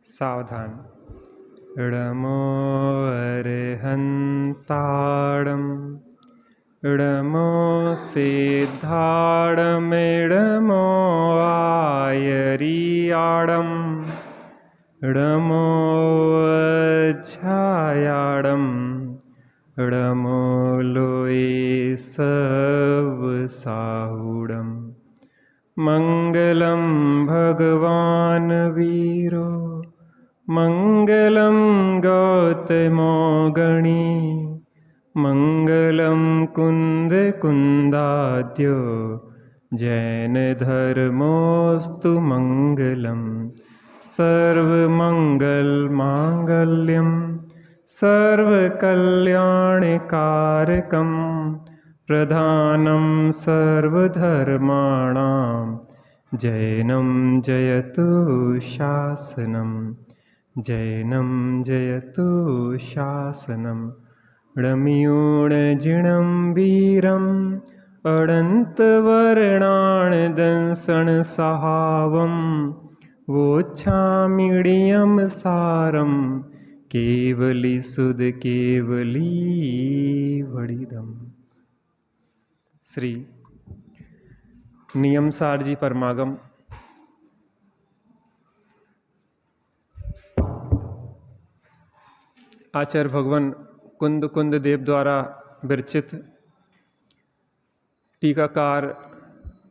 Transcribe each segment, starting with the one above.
सावधान। णमो अर्हन्ताणं णमो सिद्धाणं णमो आयरियाणं णमो अज्झायाणं णमो लोये सवसाहुडं। मंगलम भगवान वीरो मंगलम गौतमो गणी मंगलम कुंद कुंदाद्यो जैन धर्मोस्तु मंगलम सर्वमंगल मांगल्यम सर्वकल्याणकारकम प्रधानं सर्वधर्माणां जैनं जयतु शासनं जैनं जयतु शासनं। णमियूणजिणं वीरम् अनन्तवर्णाणदंसनसहावं वोच्छामीडियं सारं केवली सुध केवली वडिदम्। श्री नियमसार जी परमागम आचार्य भगवान कुंद कुंद देव द्वारा विरचित टीकाकार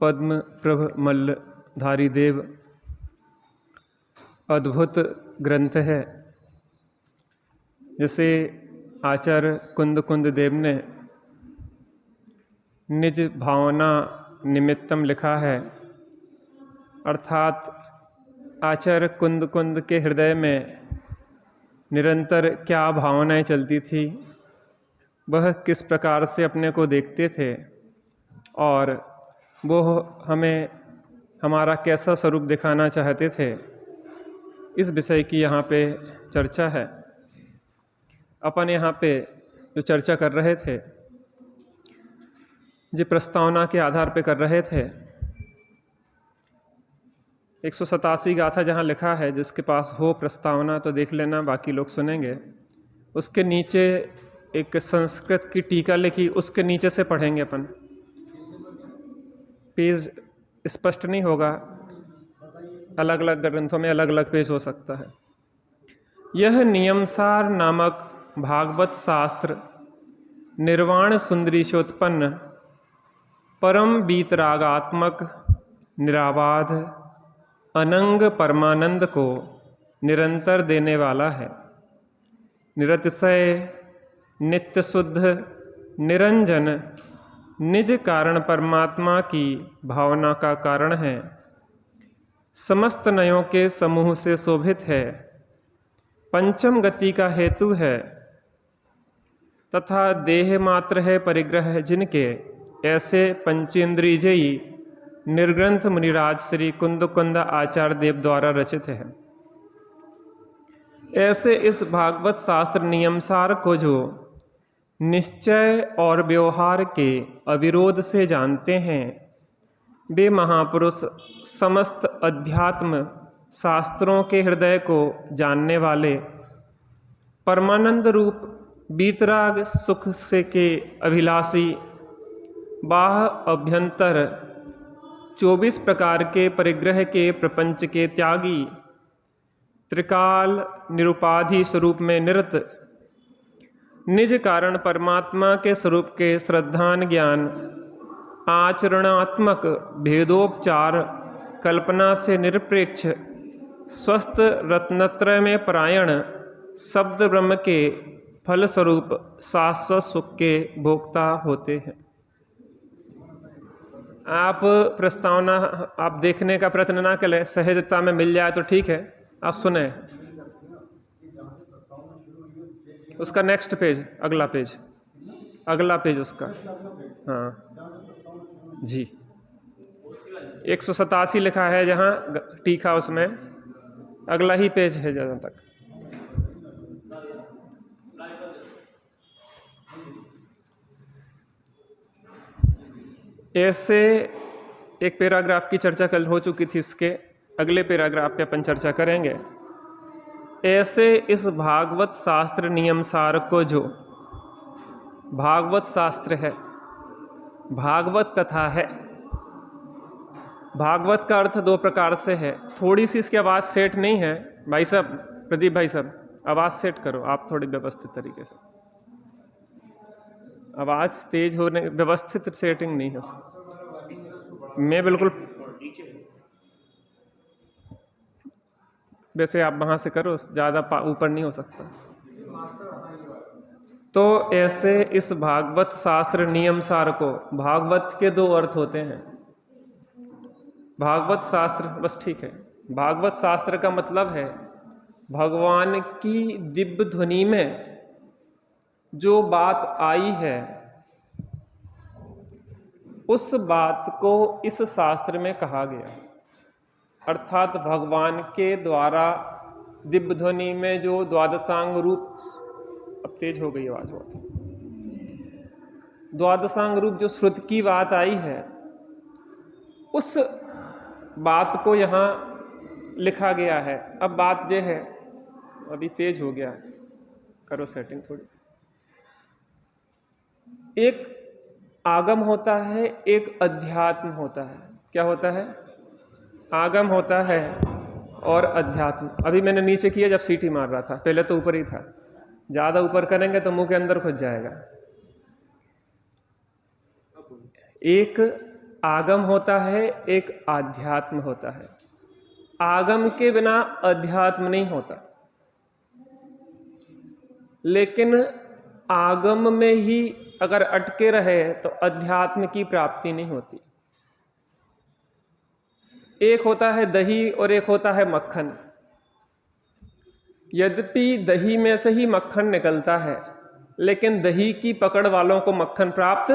पद्म प्रभ मल्लधारी देव अद्भुत ग्रंथ है। जिसे आचार्य कुंद कुंद देव ने निज भावना निमित्तम लिखा है, अर्थात आचार्य कुंद कुंद के हृदय में निरंतर क्या भावनाएं चलती थी, वह किस प्रकार से अपने को देखते थे और वो हमें हमारा कैसा स्वरूप दिखाना चाहते थे, इस विषय की यहाँ पे चर्चा है। अपन यहाँ पे जो चर्चा कर रहे थे, जो प्रस्तावना के आधार पे कर रहे थे, 187 गाथा जहाँ लिखा है, जिसके पास हो प्रस्तावना तो देख लेना, बाकी लोग सुनेंगे। उसके नीचे एक संस्कृत की टीका लिखी, उसके नीचे से पढ़ेंगे अपन। पेज स्पष्ट नहीं होगा, अलग अलग ग्रंथों में अलग अलग पेज हो सकता है। यह नियमसार नामक भागवत शास्त्र निर्वाण सुंदरीशोत्पन्न परम बीतरागात्मक निराबाध अनंग परमानंद को निरंतर देने वाला है। निरतिशय नित्य शुद्ध निरंजन निज कारण परमात्मा की भावना का कारण है। समस्त नयों के समूह से शोभित है, पंचम गति का हेतु है तथा देह मात्र है परिग्रह जिनके, ऐसे पंचेंद्रियजयी निर्ग्रंथ मुनिराज श्री कुंद कुंद आचार्य देव द्वारा रचित है। ऐसे इस भागवत शास्त्र नियमसार को जो निश्चय और व्यवहार के अविरोध से जानते हैं, वे महापुरुष समस्त अध्यात्म शास्त्रों के हृदय को जानने वाले परमानंद रूप बीतराग सुख से के अभिलाषी बाह्य अभ्यंतर 24 प्रकार के परिग्रह के प्रपंच के त्यागी त्रिकाल निरुपाधि स्वरूप में निरत निज कारण परमात्मा के स्वरूप के श्रद्धान ज्ञान आचरणात्मक भेदोपचार कल्पना से निरपेक्ष स्वस्थ रत्नत्रय में परायण शब्द ब्रह्म के फलस्वरूप शाश्वत सुख के भोक्ता होते हैं। आप प्रस्तावना आप देखने का प्रयत्न ना करें, सहजता में मिल जाए तो ठीक है, आप सुने। उसका नेक्स्ट पेज, अगला पेज उसका, हाँ जी, 187 लिखा है जहाँ टीका, उसमें अगला ही पेज है जहाँ तक। ऐसे एक पैराग्राफ की चर्चा कल हो चुकी थी, इसके अगले पैराग्राफ पे अपन चर्चा करेंगे। ऐसे इस भागवत शास्त्र नियम सार को जो भागवत शास्त्र है, भागवत कथा है। भागवत का अर्थ दो प्रकार से है। थोड़ी सी इसकी आवाज़ सेट नहीं है भाई साहब, प्रदीप भाई साहब आवाज़ सेट करो आप थोड़ी व्यवस्थित तरीके से। आवाज़ तेज होने, व्यवस्थित सेटिंग नहीं हो सकती। मैं बिल्कुल, वैसे आप वहाँ से करो, ज़्यादा ऊपर नहीं हो सकता। तो ऐसे इस भागवत शास्त्र नियम सार को, भागवत के दो अर्थ होते हैं। भागवत शास्त्र, बस ठीक है, भागवत शास्त्र का मतलब है भगवान की दिव्य ध्वनि में जो बात आई है उस बात को इस शास्त्र में कहा गया। अर्थात भगवान के द्वारा दिव्य ध्वनि में जो द्वादशांग रूप, अब तेज हो गई आवाज बहुत, द्वादशांग रूप जो श्रुति की बात आई है उस बात को यहाँ लिखा गया है। अब बात ये है, अभी तेज हो गया है, करो सेटिंग थोड़ी। एक आगम होता है, एक अध्यात्म होता है। क्या होता है? आगम होता है और अध्यात्म। अभी मैंने नीचे किया जब सीटी मार रहा था, पहले तो ऊपर ही था। ज़्यादा ऊपर करेंगे तो मुंह के अंदर घुस जाएगा। एक आगम होता है, एक आध्यात्म होता है। आगम के बिना अध्यात्म नहीं होता, लेकिन आगम में ही अगर अटके रहे तो अध्यात्म की प्राप्ति नहीं होती। एक होता है दही और एक होता है मक्खन। यद्यपि दही में से ही मक्खन निकलता है, लेकिन दही की पकड़ वालों को मक्खन प्राप्त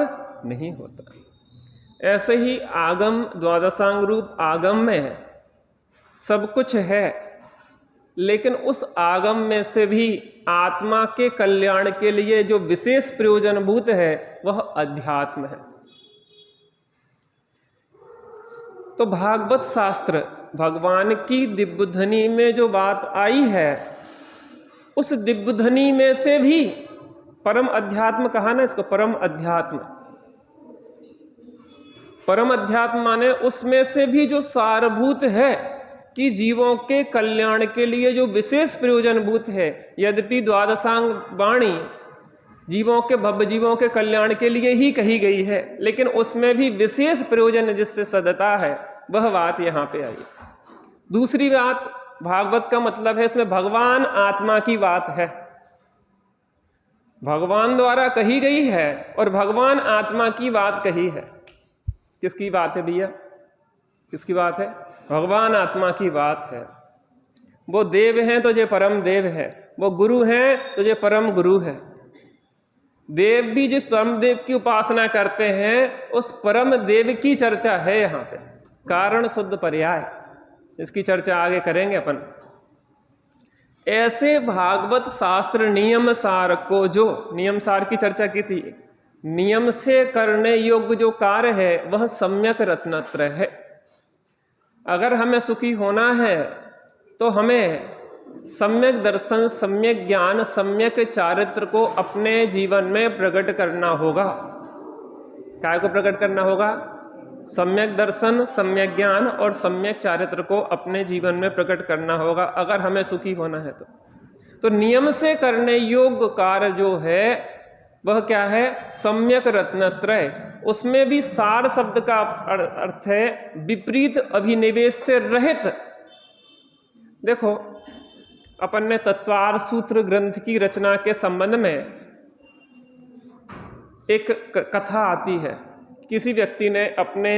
नहीं होता। ऐसे ही आगम, द्वादशांग रूप आगम में सब कुछ है, लेकिन उस आगम में से भी आत्मा के कल्याण के लिए जो विशेष प्रयोजनभूत है वह अध्यात्म है। तो भागवत शास्त्र, भगवान की दिव्य ध्वनि में जो बात आई है उस दिव्य ध्वनि में से भी परम अध्यात्म कहा ना इसको, परम अध्यात्म। परम अध्यात्म माने उसमें से भी जो सारभूत है कि जीवों के कल्याण के लिए जो विशेष प्रयोजनभूत है। यद्यपि द्वादशांग वाणी जीवों के, भव्य जीवों के कल्याण के लिए ही कही गई है, लेकिन उसमें भी विशेष प्रयोजन जिससे सदता है वह बात यहाँ पे आई। दूसरी बात, भागवत का मतलब है इसमें भगवान आत्मा की बात है, भगवान द्वारा कही गई है और भगवान आत्मा की बात कही है। किसकी बात है भैया? किसकी बात है? भगवान आत्मा की बात है। वो देव हैं तो ये परम देव है, वो गुरु हैं तो ये परम गुरु है। देव भी जिस परम देव की उपासना करते हैं उस परम देव की चर्चा है यहाँ पे। कारण शुद्ध पर्याय, इसकी चर्चा आगे करेंगे अपन। ऐसे भागवत शास्त्र नियम सार को, जो नियम सार की चर्चा की थी, नियम से करने योग्य जो कार्य है वह सम्यक रत्नत्र है। अगर हमें सुखी होना है तो हमें सम्यक दर्शन, सम्यक ज्ञान, सम्यक चारित्र को अपने जीवन में प्रकट करना होगा। क्या को प्रकट करना होगा? सम्यक दर्शन, सम्यक ज्ञान और सम्यक चारित्र को अपने जीवन में प्रकट करना होगा अगर हमें सुखी होना है तो नियम से करने योग्य कार्य जो है वह क्या है? सम्यक रत्नत्रय। उसमें भी सार शब्द का अर्थ है विपरीत अभिनिवेश से रहित। देखो, अपन ने तत्वार सूत्र ग्रंथ की रचना के संबंध में एक कथा आती है। किसी व्यक्ति ने अपने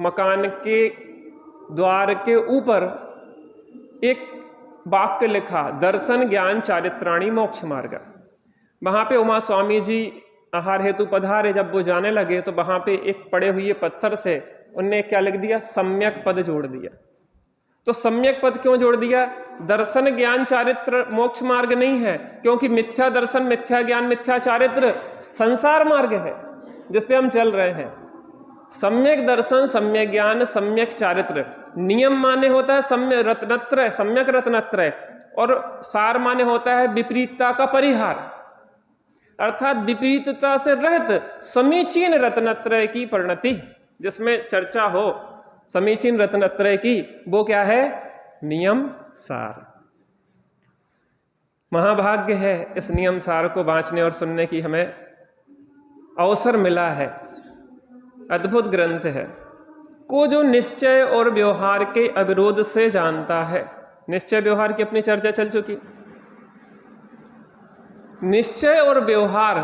मकान के द्वार के ऊपर एक वाक्य लिखा, दर्शन ज्ञान चारित्राणी मोक्ष मार्ग। वहाँ पे उमा स्वामी जी आहार हेतु पधारे। जब वो जाने लगे तो वहाँ पे एक पड़े हुए पत्थर से उनने क्या लिख दिया? सम्यक पद जोड़ दिया। तो सम्यक पद क्यों जोड़ दिया? दर्शन ज्ञान चारित्र मोक्ष मार्ग नहीं है, क्योंकि मिथ्या दर्शन, मिथ्या ज्ञान, मिथ्या चारित्र संसार मार्ग है जिस पे हम चल रहे हैं। सम्यक दर्शन, सम्यक ज्ञान, सम्यक चारित्र। नियम माने होता है सम्यक रत्नत्रय, सम्यक रत्नत्रय, और सार माने होता है विपरीतता का परिहार, अर्थात विपरीतता से रहित समीचीन रत्नत्रय की परिणति, जिसमें चर्चा हो समीचीन रत्नत्रय की, वो क्या है? नियम सार। महाभाग्य है इस नियम सार को बांचने और सुनने की हमें अवसर मिला है। अद्भुत ग्रंथ है। को जो निश्चय और व्यवहार के अविरोध से जानता है, निश्चय व्यवहार की अपनी चर्चा चल चुकी। निश्चय और व्यवहार,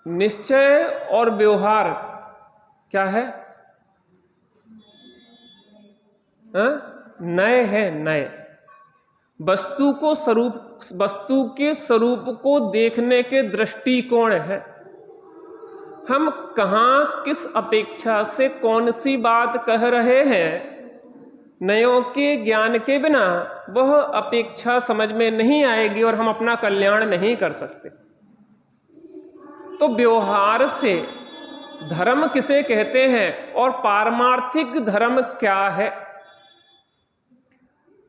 निश्चय और व्यवहार क्या है? नए है, नए। वस्तु को स्वरूप, वस्तु के स्वरूप को देखने के दृष्टिकोण है। हम कहाँ किस अपेक्षा से कौन सी बात कह रहे हैं, नयों के ज्ञान के बिना वह अपेक्षा समझ में नहीं आएगी और हम अपना कल्याण नहीं कर सकते। तो व्यवहार से धर्म किसे कहते हैं और पारमार्थिक धर्म क्या है?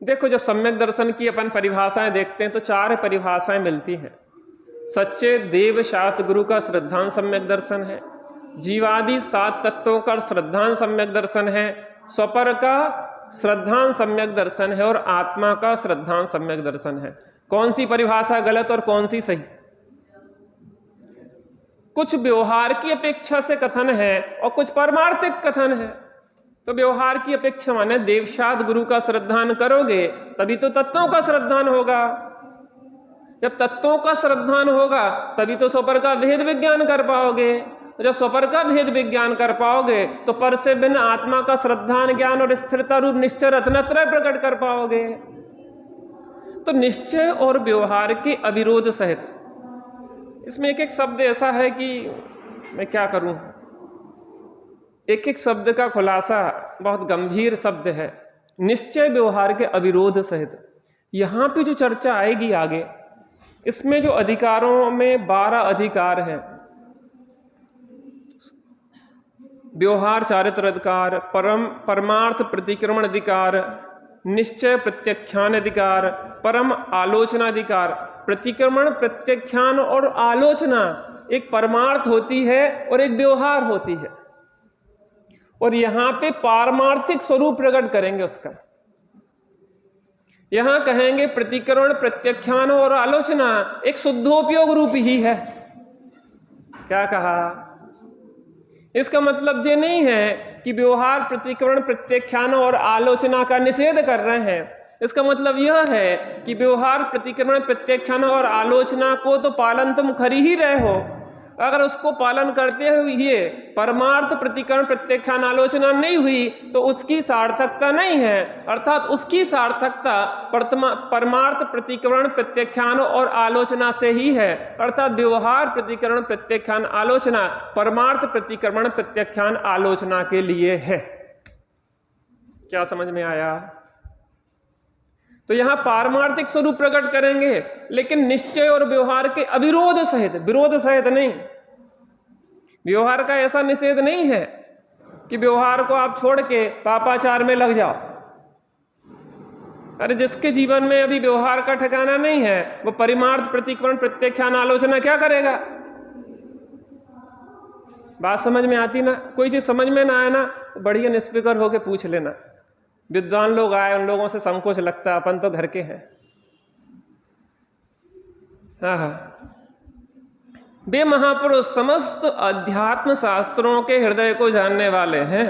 देखो, जब सम्यक दर्शन की अपन परिभाषाएं देखते हैं तो 4 परिभाषाएं मिलती हैं। सच्चे देव शास्त्र गुरु का श्रद्धांत सम्यक दर्शन है, जीवादि 7 तत्वों का श्रद्धांत सम्यक दर्शन है, स्वपर का श्रद्धांत सम्यक दर्शन है, और आत्मा का श्रद्धांत सम्यक दर्शन है। कौन सी परिभाषा गलत और कौन सी सही? कुछ व्यवहार की अपेक्षा से कथन है और कुछ परमार्थिक कथन है। तो व्यवहार की अपेक्षा माने देवशाद गुरु का श्रद्धान करोगे तभी तो तत्वों का श्रद्धान होगा। जब तत्वों का श्रद्धान होगा तभी तो स्वपर का भेद विज्ञान कर पाओगे। जब स्वपर का भेद विज्ञान कर पाओगे तो पर से भिन्न आत्मा का श्रद्धान ज्ञान और स्थिरता रूप निश्चय रत्नत्रय प्रकट कर पाओगे। तो निश्चय और व्यवहार के अविरोध सहित, इसमें एक एक शब्द ऐसा है कि मैं क्या करूं, एक एक शब्द का खुलासा बहुत गंभीर शब्द है। निश्चय व्यवहार के अविरोध सहित, यहाँ पे जो चर्चा आएगी आगे, इसमें जो अधिकारों में 12 अधिकार हैं, व्यवहार चारित्र अधिकार, परमार्थ प्रतिक्रमण अधिकार, निश्चय प्रत्याख्यान अधिकार, परम आलोचना अधिकार। प्रतिक्रमण, प्रत्याख्यान और आलोचना एक परमार्थ होती है और एक व्यवहार होती है, और यहां पे पारमार्थिक स्वरूप प्रकट करेंगे उसका। यहां कहेंगे प्रतिक्रमण, प्रत्याख्यान और आलोचना एक शुद्धोपयोग रूप ही है। क्या कहा? इसका मतलब ये नहीं है कि व्यवहार, प्रतिक्रमण, प्रत्याख्यान और आलोचना का निषेध कर रहे हैं। इसका मतलब यह है कि व्यवहार, प्रतिक्रमण, प्रत्याख्यान और आलोचना को तो पालन तुम कर ही रहे हो। अगर उसको पालन करते हुए परमार्थ, प्रतिक्रमण, प्रत्याख्यान, आलोचना नहीं हुई तो उसकी सार्थकता नहीं है। अर्थात उसकी सार्थकता परमार्थ, प्रतिक्रमण, प्रत्याख्यान और आलोचना से ही है। अर्थात व्यवहार, प्रतिक्रमण, प्रत्याख्यान, आलोचना परमार्थ, प्रतिक्रमण, प्रत्याख्यान, आलोचना के लिए है। क्या समझ में आया? तो यहां पारमार्थिक स्वरूप प्रकट करेंगे, लेकिन निश्चय और व्यवहार के अविरोध सहित, विरोध सहित नहीं। व्यवहार का ऐसा निषेध नहीं है कि व्यवहार को आप छोड़ के पापाचार में लग जाओ। अरे जिसके जीवन में अभी व्यवहार का ठिकाना नहीं है वो परिमार्थ, प्रतिक्रमण, प्रत्याख्यान, आलोचना क्या करेगा? बात समझ में आती ना? कोई चीज समझ में ना आए ना तो बढ़िया निष्फिक्र होके पूछ लेना। विद्वान लोग आए, उन लोगों से संकोच लगता है, अपन तो घर के हैं। हाँ, वे महापुरुष समस्त अध्यात्म शास्त्रों के हृदय को जानने वाले हैं।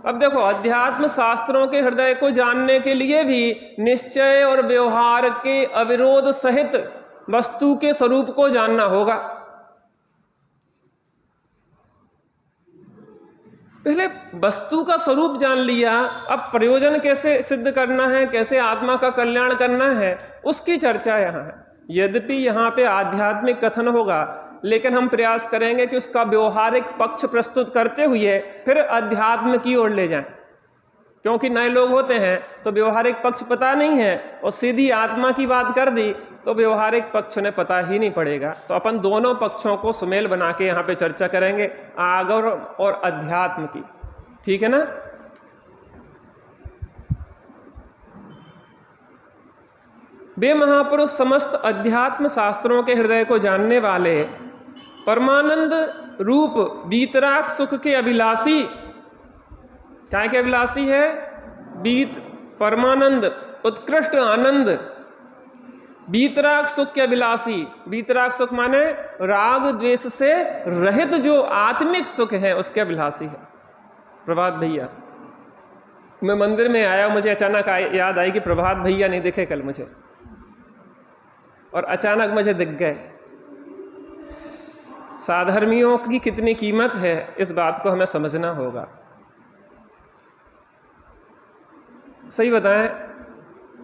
अब देखो, अध्यात्म शास्त्रों के हृदय को जानने के लिए भी निश्चय और व्यवहार के अविरोध सहित वस्तु के स्वरूप को जानना होगा। पहले वस्तु का स्वरूप जान लिया, अब प्रयोजन कैसे सिद्ध करना है, कैसे आत्मा का कल्याण करना है, उसकी चर्चा यहाँ है। यद्यपि यहाँ पे आध्यात्मिक कथन होगा, लेकिन हम प्रयास करेंगे कि उसका व्यवहारिक पक्ष प्रस्तुत करते हुए फिर अध्यात्म की ओर ले जाएं। क्योंकि नए लोग होते हैं तो व्यवहारिक पक्ष पता नहीं है और सीधी आत्मा की बात कर दी तो व्यवहारिक पक्ष उन्हें पता ही नहीं पड़ेगा। तो अपन दोनों पक्षों को सुमेल बना के यहाँ पे चर्चा करेंगे, आगम और अध्यात्म की। ठीक है ना? वे महापुरुष समस्त अध्यात्म शास्त्रों के हृदय को जानने वाले, परमानंद रूप बीतराग सुख के अभिलाषी। क्या के अभिलाषी है? बीत, परमानंद, उत्कृष्ट आनंद, बीतराग सुख के अभिलाषी। बीतराग सुख माने राग द्वेष से रहित जो आत्मिक सुख है उसके अभिलाषी है। प्रभात भैया, मैं मंदिर में आया, मुझे अचानक याद आई कि प्रभात भैया नहीं दिखे कल मुझे, और अचानक मुझे दिख गए। साधर्मियों की कितनी कीमत है, इस बात को हमें समझना होगा। सही बताएं,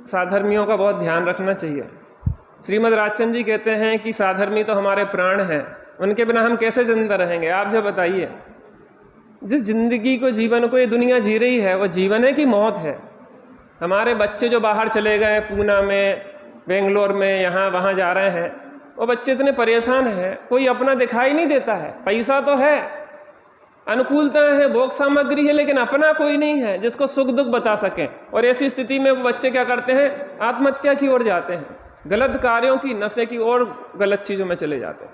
साधर्मियों का बहुत ध्यान रखना चाहिए। श्रीमद् राजचंद्र जी कहते हैं कि साधर्मी तो हमारे प्राण हैं, उनके बिना हम कैसे जिंदा रहेंगे? आप जब बताइए, जिस जिंदगी को, जीवन को ये दुनिया जी रही है, वो जीवन है कि मौत है? हमारे बच्चे जो बाहर चले गए, पूना में, बेंगलोर में, यहाँ वहाँ जा रहे हैं, वो बच्चे इतने परेशान हैं, कोई अपना दिखाई नहीं देता है। पैसा तो है, अनुकूलता है, भोग सामग्री है, लेकिन अपना कोई नहीं है जिसको सुख दुख बता सकें। और ऐसी स्थिति में वो बच्चे क्या करते हैं? आत्महत्या की ओर जाते हैं, गलत कार्यों की, नशे की और गलत चीज़ों में चले जाते हैं।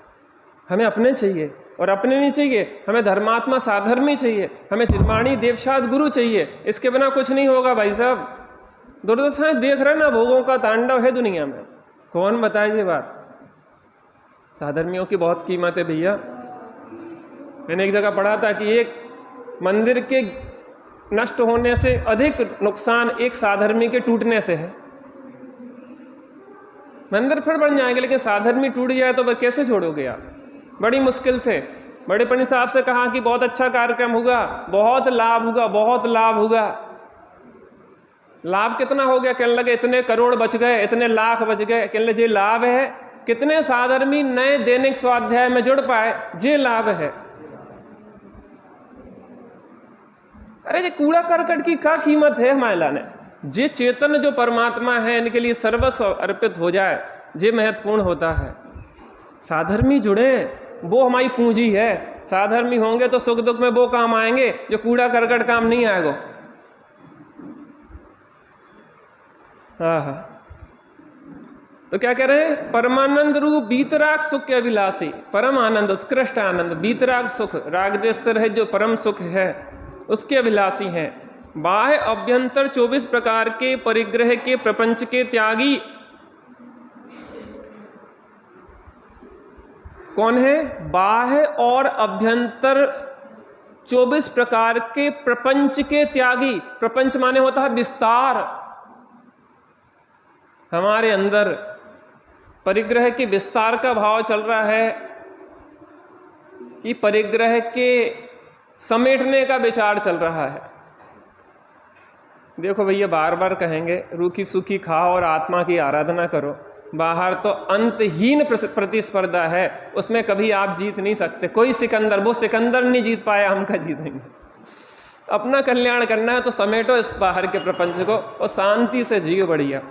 हमें अपने चाहिए, और अपने नहीं चाहिए, हमें धर्मात्मा साधर्मी चाहिए, हमें चिन्माणी देवशाद गुरु चाहिए। इसके बिना कुछ नहीं होगा भाई साहब। दुर्दशाएं देख रहे ना, भोगों का तांडव है दुनिया में, कौन बताए ये बात? साधर्मियों की बहुत कीमत है भैया। मैंने एक जगह पढ़ा था कि एक मंदिर के नष्ट होने से अधिक नुकसान एक साधर्मी के टूटने से है। मंदिर फिर बन जाएंगे, लेकिन साधर्मी टूट जाए तो कैसे छोड़ोगे आप? बड़ी मुश्किल से। बड़े पंडित साहब से कहा कि बहुत अच्छा कार्यक्रम होगा, बहुत लाभ होगा, बहुत लाभ होगा। लाभ कितना हो गया? कहने लगे इतने करोड़ बच गए, इतने लाख बच गए। कहने लगे जे लाभ है, कितने साधर्मी नए दैनिक स्वाध्याय में जुड़ पाए, जे लाभ है। अरे ये कूड़ा करकट की क्या कीमत है हमारे लाने? जे चेतन जो परमात्मा है, इनके लिए सर्वस्व अर्पित हो जाए, जे महत्वपूर्ण होता है। साधर्मी जुड़े, वो हमारी पूंजी है। साधर्मी होंगे तो सुख दुख में वो काम आएंगे जो कूड़ा करकट काम नहीं आएगा। तो क्या कह रहे हैं? परमानंद रूप बीतराग सुख के अभिलाषी, परम आनंद, उत्कृष्ट आनंद, बीतराग सुख, राग द्वेष से रहित जो परम सुख है उसके अभिलाषी हैं। बाह्य अभ्यंतर 24 प्रकार के परिग्रह के प्रपंच के त्यागी कौन है? बाह्य और अभ्यंतर 24 प्रकार के प्रपंच के त्यागी। प्रपंच माने होता है विस्तार। हमारे अंदर परिग्रह के विस्तार का भाव चल रहा है कि परिग्रह के समेटने का विचार चल रहा है। देखो भैया, बार बार कहेंगे रूखी सूखी खाओ और आत्मा की आराधना करो। बाहर तो अंतहीन प्रतिस्पर्धा है, उसमें कभी आप जीत नहीं सकते। कोई सिकंदर, वो सिकंदर नहीं जीत पाया, हम क्या जीतेंगे? अपना कल्याण करना है तो समेटो इस बाहर के प्रपंच को और शांति से जियो। बढ़िया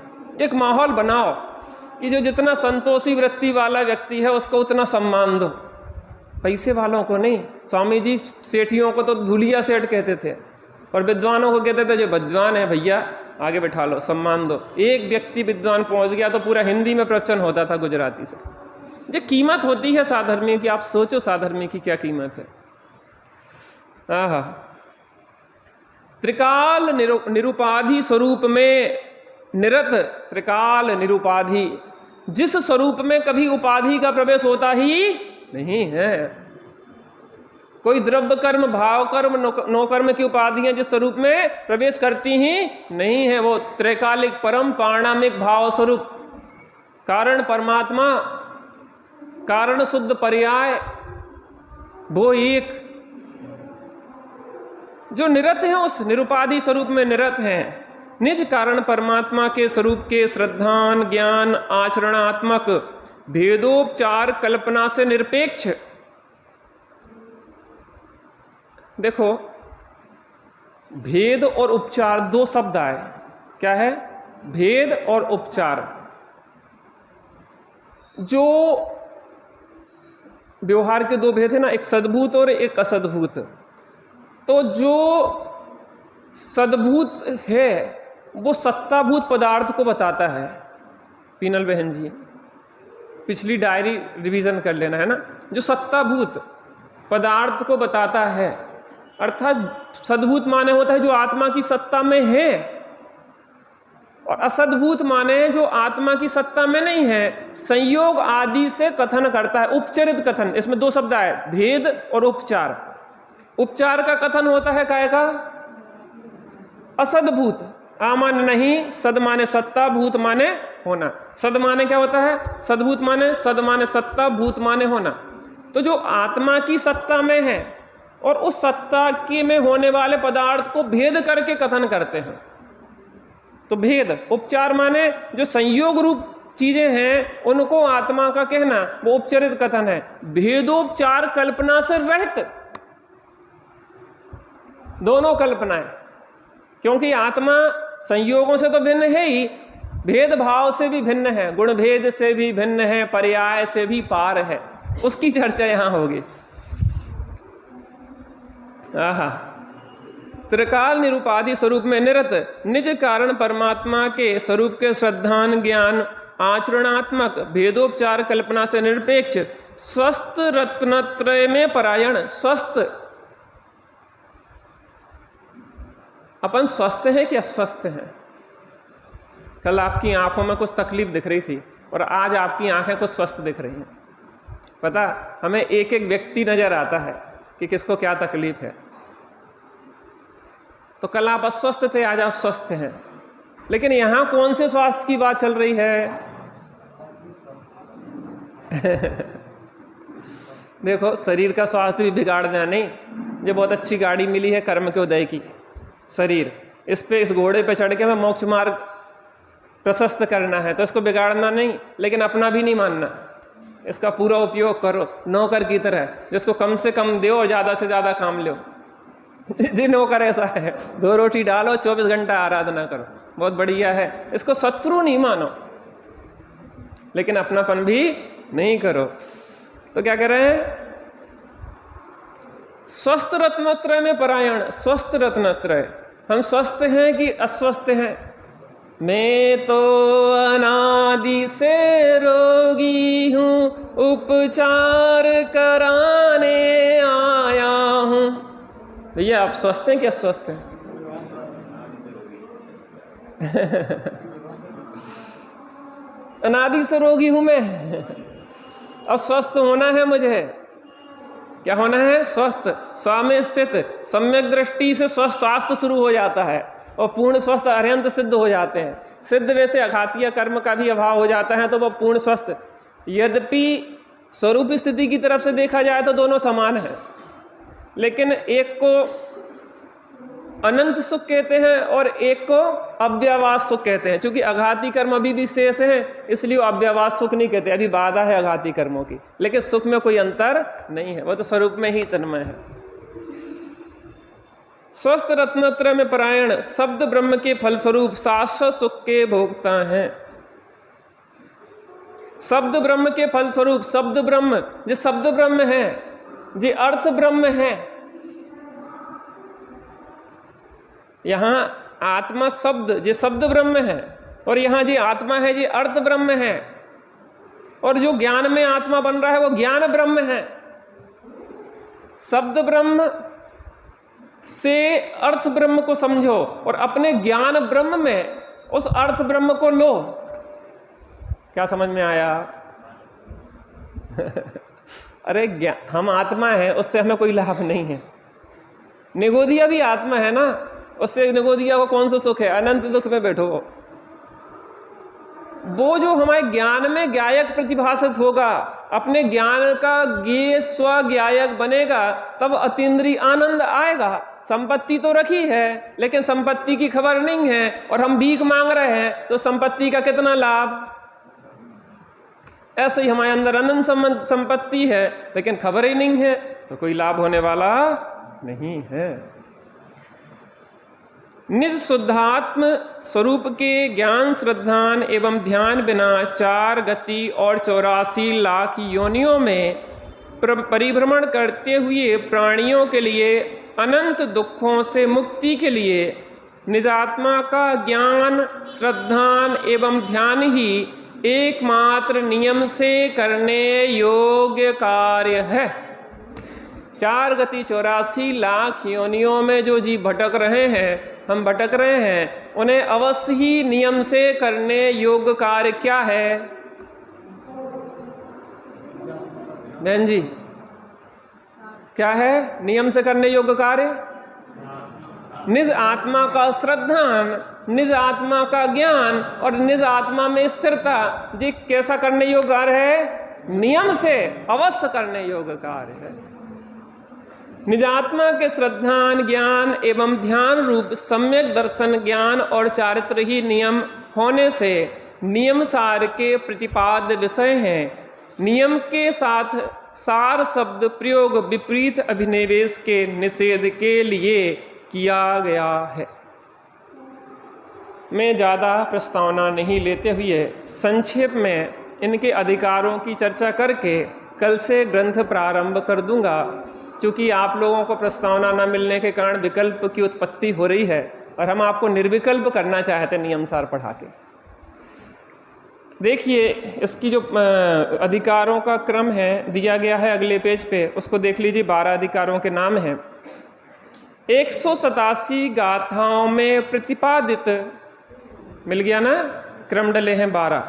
एक माहौल बनाओ कि जो जितना संतोषी वृत्ति वाला व्यक्ति है उसको उतना सम्मान दो, पैसे वालों को नहीं। स्वामी जी सेठियों को तो धुलिया सेठ कहते थे और विद्वानों को कहते थे जो विद्वान है भैया आगे बैठा लो, सम्मान दो। एक व्यक्ति विद्वान पहुंच गया तो पूरा हिंदी में प्रवचन होता था गुजराती से। जो कीमत होती है साधर्मी की, आप सोचो साधर्मी की क्या कीमत है। आहा, त्रिकाल निरुपाधि स्वरूप में निरत, त्रिकाल निरुपाधि, जिस स्वरूप में कभी उपाधि का प्रवेश होता ही नहीं है। कोई द्रव्य कर्म, भाव कर्म, नो कर्म की उपाधियां जिस स्वरूप में प्रवेश करती ही नहीं है, वो त्रैकालिक परम पारणामिक भाव स्वरूप, कारण परमात्मा, कारण शुद्ध पर्याय, वो एक जो निरत है, उस निरुपाधि स्वरूप में निरत हैं। निज कारण परमात्मा के स्वरूप के श्रद्धान ज्ञान आचरणात्मक भेदोपचार कल्पना से निरपेक्ष। देखो, भेद और उपचार दो शब्द आए। क्या है? भेद और उपचार। जो व्यवहार के दो भेद है ना, एक सद्भूत और एक असद्भूत। तो जो सद्भूत है वो सत्ताभूत पदार्थ को बताता है। पीनल बहन जी, पिछली डायरी रिवीजन कर लेना है ना। जो सत्ताभूत पदार्थ को बताता है, अर्थात सद्भूत माने होता है जो आत्मा की सत्ता में है, और असद्भूत माने जो आत्मा की सत्ता में नहीं है, संयोग आदि से कथन करता है, उपचरित कथन। इसमें दो शब्द आए, भेद और उपचार। उपचार का कथन होता है काय का? असद्भूत। आ माने नहीं, सद माने सत्ता, भूत माने होना। सद माने क्या होता है? सद्भूत माने सद माने सत्ता, भूत माने होना। तो जो आत्मा की सत्ता में है और उस सत्ता के में होने वाले पदार्थ को भेद करके कथन करते हैं, तो भेद। उपचार माने जो संयोग रूप चीजें हैं उनको आत्मा का कहना, वो उपचरित कथन है। भेदोपचार कल्पना से रहित, दोनों कल्पनाएं, क्योंकि आत्मा संयोगों से तो भिन्न है ही, भेदभाव से भी भिन्न है, गुण भेद से भी भिन्न है, पर्याय से भी पार है। उसकी चर्चा यहां होगी। आहा, त्रिकाल निरूपादि स्वरूप में निरत निज कारण परमात्मा के स्वरूप के श्रद्धान ज्ञान आचरणात्मक भेदोपचार कल्पना से निरपेक्ष स्वस्थ रत्नत्रय में परायण। स्वस्थ, अपन स्वस्थ हैं कि अस्वस्थ हैं? कल आपकी आंखों में कुछ तकलीफ दिख रही थी और आज आपकी आंखें कुछ स्वस्थ दिख रही हैं। पता, हमें एक एक व्यक्ति नजर आता है कि किसको क्या तकलीफ है। तो कल आप अस्वस्थ थे, आज आप स्वस्थ हैं। लेकिन यहां कौन से स्वास्थ्य की बात चल रही है? देखो, शरीर का स्वास्थ्य भी बिगाड़ना नहीं। जो बहुत अच्छी गाड़ी मिली है कर्म के उदय की, शरीर, इस घोड़े पे चढ़ के हमें मोक्ष मार्ग प्रशस्त करना है, तो इसको बिगाड़ना नहीं, लेकिन अपना भी नहीं मानना। इसका पूरा उपयोग करो, नौकर की तरह, जिसको कम से कम दो और ज़्यादा से ज़्यादा काम लो। जी नौकर ऐसा है, 2 रोटी डालो, 24 घंटा आराधना करो, बहुत बढ़िया है। इसको शत्रु नहीं मानो, लेकिन अपनापन भी नहीं करो। तो क्या कह रहे हैं? स्वस्थ रत्नत्रय में परायण। स्वस्थ रत्नत्रय, हम स्वस्थ हैं कि अस्वस्थ हैं? मैं तो अनादि से रोगी हूँ, उपचार कराने आया हूँ। भैया, आप स्वस्थ हैं कि अस्वस्थ हैं? अनादि से रोगी हूं मैं, और स्वस्थ होना है मुझे। क्या होना है? स्वस्थ। स्वामी स्थित सम्यक दृष्टि से स्वस्थ स्वास्थ्य शुरू हो जाता है और पूर्ण स्वस्थ अत्यंत सिद्ध हो जाते हैं। सिद्ध वैसे अघातीय कर्म का भी अभाव हो जाता है, तो वह पूर्ण स्वस्थ। यद्यपि स्वरूप स्थिति की तरफ से देखा जाए तो दोनों समान है, लेकिन एक को अनंत सुख कहते हैं और एक को अव्यवास सुख कहते हैं। क्योंकि अघाती कर्म अभी भी शेष हैं, इसलिए अव्यवास सुख नहीं कहते, अभी बाधा है अघाती कर्मों की। लेकिन सुख में कोई अंतर नहीं है, वह तो स्वरूप में ही तन्मय है। स्वस्थ रत्नत्रय में परायण शब्द ब्रह्म के फलस्वरूप शाश्वत सुख के भोक्ता हैं। शब्द ब्रह्म के फलस्वरूप, शब्द ब्रह्म, जो शब्द ब्रह्म है, जो अर्थ ब्रह्म है। यहाँ आत्मा शब्द, जो शब्द ब्रह्म है, और यहाँ जो आत्मा है जो अर्थ ब्रह्म है, और जो ज्ञान में आत्मा बन रहा है वो ज्ञान ब्रह्म है। शब्द ब्रह्म से अर्थ ब्रह्म को समझो और अपने ज्ञान ब्रह्म में उस अर्थ ब्रह्म को लो। क्या समझ में आया? अरे हम आत्मा है, उससे हमें कोई लाभ नहीं है। निगोदिया भी आत्मा है ना, उससे निगोदिया को कौन सा सुख है? अनंत दुख में बैठो। वो जो हमारे ज्ञान में ज्ञायक प्रतिभासित होगा, अपने ज्ञान का ज्ञेय स्वज्ञायक बनेगा, तब अतीन्द्रिय आनंद आएगा। संपत्ति तो रखी है, लेकिन संपत्ति की खबर नहीं है, और हम भीख मांग रहे हैं, तो संपत्ति का कितना लाभ? ऐसे ही हमारे अंदर अनंत संपत्ति है, लेकिन खबर ही नहीं है, तो कोई लाभ होने वाला नहीं है। निज शुद्धात्म स्वरूप के ज्ञान श्रद्धान एवं ध्यान बिना 4 गति और 84 लाख योनियों में परिभ्रमण करते हुए प्राणियों के लिए अनंत दुखों से मुक्ति के लिए निजात्मा का ज्ञान श्रद्धान एवं ध्यान ही एकमात्र नियम से करने योग्य कार्य है। 4 गति 84 लाख योनियों में जो जीव भटक रहे हैं, हम भटक रहे हैं, उन्हें अवश्य ही नियम से करने योग्य कार्य क्या है? बहन जी, क्या है नियम से करने योग्य कार्य? निज आत्मा का श्रद्धान, निज आत्मा का ज्ञान और निज आत्मा में स्थिरता। जी कैसा करने योग्य कार्य है? नियम से अवश्य करने योग्य कार्य है। निजात्मा के श्रद्धान ज्ञान एवं ध्यान रूप सम्यक दर्शन ज्ञान और चारित्र ही नियम होने से नियम सार के प्रतिपाद्य विषय हैं। नियम के साथ सार शब्द प्रयोग विपरीत अभिनिवेश के निषेध के लिए किया गया है। मैं ज़्यादा प्रस्तावना नहीं लेते हुए संक्षेप में इनके अधिकारों की चर्चा करके कल से ग्रंथ प्रारंभ कर दूंगा। क्योंकि आप लोगों को प्रस्तावना न मिलने के कारण विकल्प की उत्पत्ति हो रही है और हम आपको निर्विकल्प करना चाहते नियमसार पढ़ा के। देखिए इसकी जो अधिकारों का क्रम है दिया गया है अगले पेज पे, उसको देख लीजिए। 12 अधिकारों के नाम हैं। 187 गाथाओं में प्रतिपादित, मिल गया ना, क्रम डले हैं 12।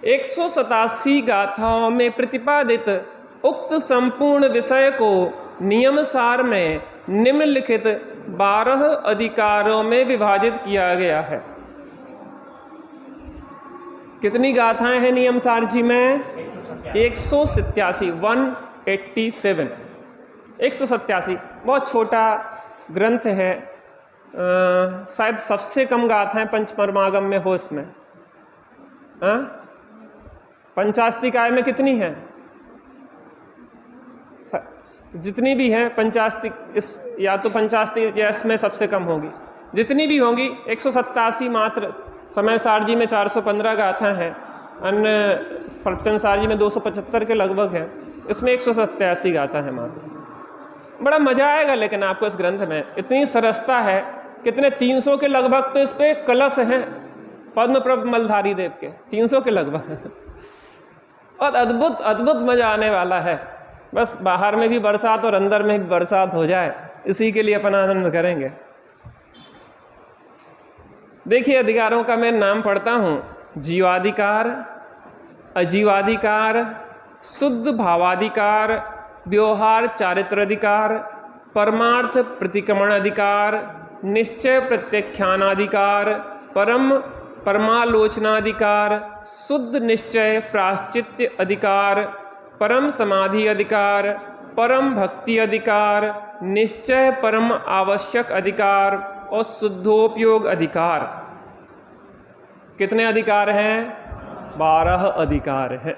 187 गाथाओं में प्रतिपादित उक्त संपूर्ण विषय को नियमसार में निम्नलिखित 12 अधिकारों में विभाजित किया गया है। कितनी गाथाएं हैं नियमसार जी में? 187, 187, 187। बहुत छोटा ग्रंथ है, शायद सबसे कम गाथाएं पंचपरमागम में हो इसमें। पंचास्तिकाय में कितनी है? तो जितनी भी हैं पंचास्तिक, इस या तो पंचास्तिक या इसमें सबसे कम होगी। जितनी भी होंगी 187 मात्र। समय सार जी में 415 गाथा हैं, अन्य प्रवचन सार जी में 275 के लगभग है। इसमें 187 गाथा है मात्र। बड़ा मजा आएगा लेकिन आपको इस ग्रंथ में, इतनी सरसता है। कितने 300 के लगभग तो इस पे कलश हैं पद्म प्रभ मलधारी देव के, 300 के लगभग। और अद्भुत अद्भुत मजा आने वाला है। बस बाहर में भी बरसात और अंदर में भी बरसात हो जाए, इसी के लिए अपन आनंद करेंगे। देखिए अधिकारों का मैं नाम पढ़ता हूँ। जीवाधिकार, अजीवाधिकार, शुद्ध भावाधिकार, व्यवहार चारित्र अधिकार, परमार्थ प्रतिक्रमण अधिकार, निश्चय प्रत्याख्यानाधिकार, परमालोचनाधिकार, शुद्ध निश्चय प्राश्चित्य अधिकार, परम समाधि अधिकार, परम भक्ति अधिकार, निश्चय परम आवश्यक अधिकार और शुद्धोपयोग अधिकार। कितने अधिकार हैं? 12 अधिकार हैं।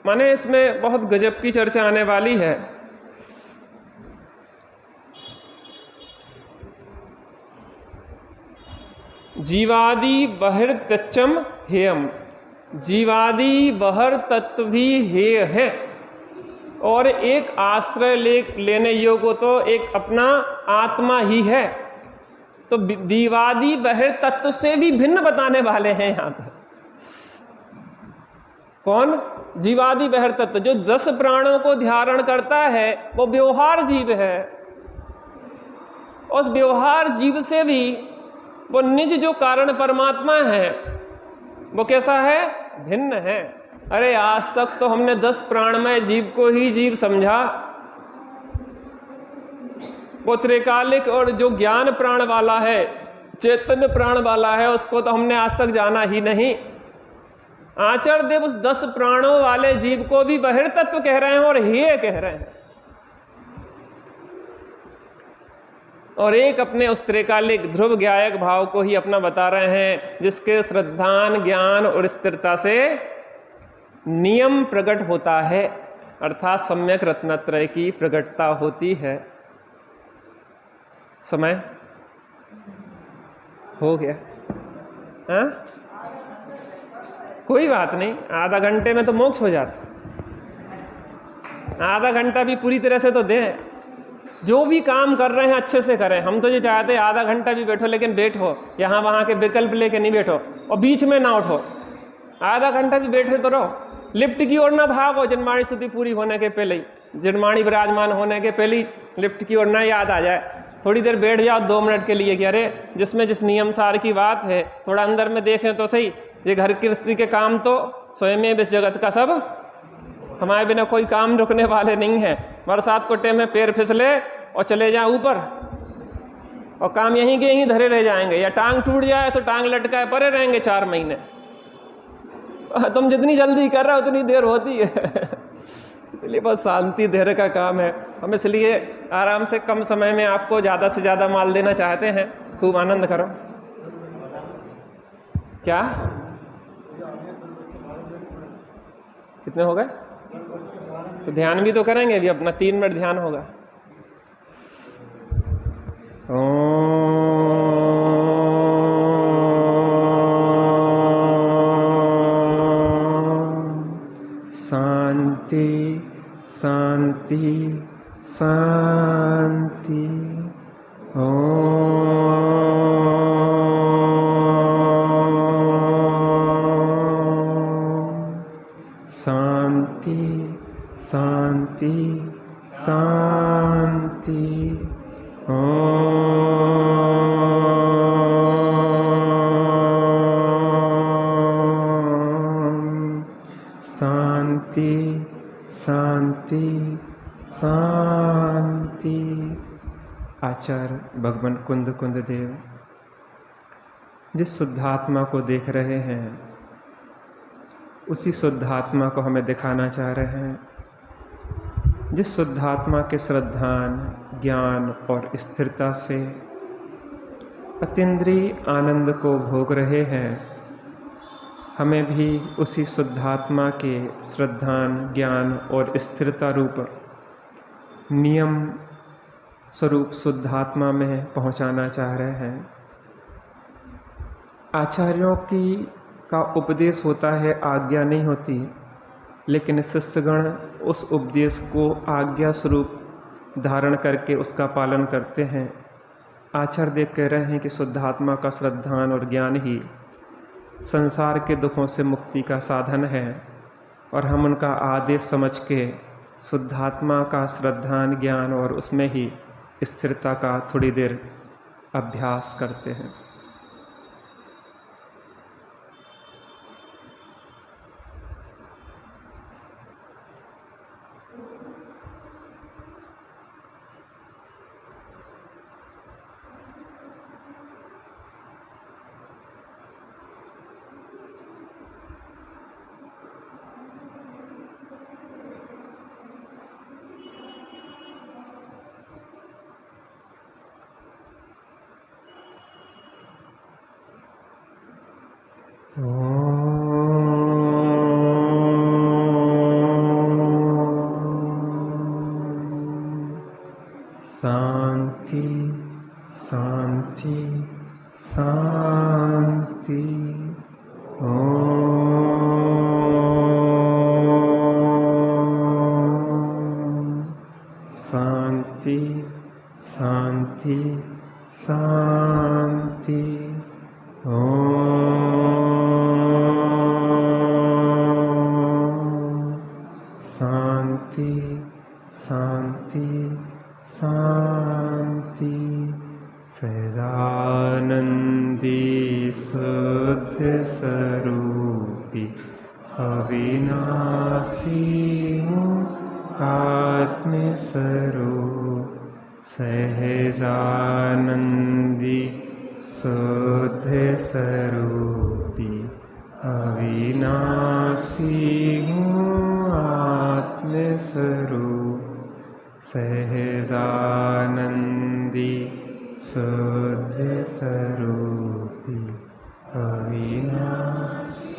माने इसमें बहुत गजब की चर्चा आने वाली है। जीवादि बहिर्तच्चम हेयम, जीवादि बहिर तत्व भी हेय है। और एक आश्रय लेने योग्य तो एक अपना आत्मा ही है। तो जीवादि बहिर तत्व से भी भिन्न बताने वाले हैं यहाँ पर। कौन? जीवादि बहिर तत्व। जो 10 प्राणों को धारण करता है वो व्यवहार जीव है। उस व्यवहार जीव से भी वो निज जो कारण परमात्मा है वो कैसा है? भिन्न है। अरे आज तक तो हमने 10 प्राणमय जीव को ही जीव समझा। वो त्रिकालिक और जो ज्ञान प्राण वाला है, चैतन्य प्राण वाला है, उसको तो हमने आज तक जाना ही नहीं। आचार्य देव उस 10 प्राणों वाले जीव को भी बहिर्तत्व कह रहे हैं और हेय कह रहे हैं। और एक अपने उस त्रिकालिक ध्रुव ज्ञायक भाव को ही अपना बता रहे हैं, जिसके श्रद्धान ज्ञान और स्थिरता से नियम प्रकट होता है, अर्थात सम्यक रत्नत्रय की प्रकटता होती है। समय हो गया। हाँ, कोई बात नहीं, आधा घंटे में तो मोक्ष हो जाता। आधा घंटा भी पूरी तरह से तो दें, जो भी काम कर रहे हैं अच्छे से करें। हम तो ये चाहते हैं आधा घंटा भी बैठो, लेकिन बैठो, यहाँ वहाँ के विकल्प लेके नहीं बैठो और बीच में ना उठो। आधा घंटा भी बैठे तो रहो, लिफ्ट की ओर ना भागो। जनवाणी स्तुति पूरी होने के पहले ही, जनवाणी विराजमान होने के पहले ही लिफ्ट की ओर ना याद आ जाए। थोड़ी देर बैठ जाओ 2 मिनट के लिए कि अरे जिसमें जिस नियम सार की बात है थोड़ा अंदर में देखें तो सही। ये घर गृहस्थी के काम तो स्वयं इस जगत का सब, हमारे बिना कोई काम रुकने वाले नहीं है। बरसात कोटे में पैर फिसले और चले जाए ऊपर और काम यहीं के यहीं धरे रह जाएंगे, या टांग टूट जाए तो टांग लटकाए पड़े रहेंगे 4 महीने। तुम जितनी जल्दी कर रहे हो उतनी देर होती है। इसलिए बस शांति धैर्य का काम है। हम इसलिए आराम से कम समय में आपको ज़्यादा से ज़्यादा माल देना चाहते हैं। खूब आनंद करो। क्या कितने हो गए? तो ध्यान भी तो करेंगे, अभी अपना 3 मिनट ध्यान होगा। शांति शांति शांति। शांति शांति शांति। शांति शांति शांति। आचार्य भगवान कुंद कुंद देव जिस शुद्धात्मा को देख रहे हैं उसी शुद्धात्मा को हमें दिखाना चाह रहे हैं। जिस शुद्धात्मा के श्रद्धान ज्ञान और स्थिरता से अतीन्द्रिय आनंद को भोग रहे हैं, हमें भी उसी शुद्धात्मा के श्रद्धान ज्ञान और स्थिरता रूप नियम स्वरूप शुद्धात्मा में पहुंचाना चाह रहे हैं। आचार्यों का उपदेश होता है, आज्ञा नहीं होती, लेकिन शिष्यगण उस उपदेश को आज्ञा स्वरूप धारण करके उसका पालन करते हैं। आचार्य देव कह रहे हैं कि शुद्धात्मा का श्रद्धान और ज्ञान ही संसार के दुखों से मुक्ति का साधन है, और हम उनका आदेश समझ के शुद्धात्मा का श्रद्धान ज्ञान और उसमें ही स्थिरता का थोड़ी देर अभ्यास करते हैं। शांति शांति शांति। शांति शांति शांति। शांति शांति शांति। सहजानंदी शुद्ध स्वरूपी अविनाशी आत्मस्वरूप। सहजानंदी शुद्ध स्वरूपी अविनाशी आत्मस्वरूप। सहजानंदी शुद्ध स्वरूपी अविनाशी